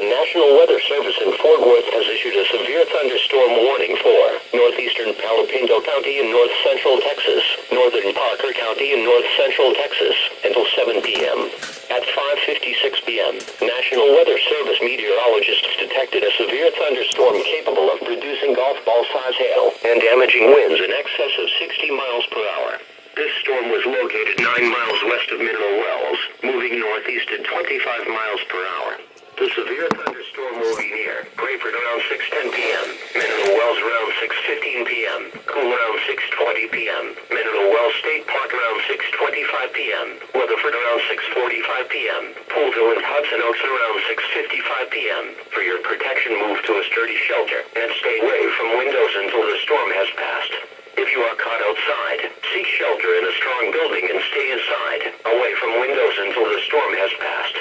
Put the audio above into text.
The National Weather Service in Fort Worth has issued a severe thunderstorm warning for northeastern Palo Pinto County in north central Texas, northern Parker County in north central Texas, until 7 p.m. At 5:56 p.m., National Weather Service meteorologists detected a severe thunderstorm capable of producing golf ball-size hail and damaging winds in excess of 60 miles per hour. This storm was located 9 miles west of Mineral Wells, moving northeast at 25 miles per hour. The severe thunderstorm will be near Crayford around 6:10 p.m., Mineral Wells around 6:15 p.m., Cool around 6:20 p.m., Mineral Wells State Park around 6:25 p.m., Weatherford around 6:45 p.m., Poolville and Hudson Oaks around 6:55 p.m. For your protection, move to a sturdy shelter and stay away from windows until the storm has passed. If you are caught outside, seek shelter in a strong building and stay inside, away from windows until the storm has passed.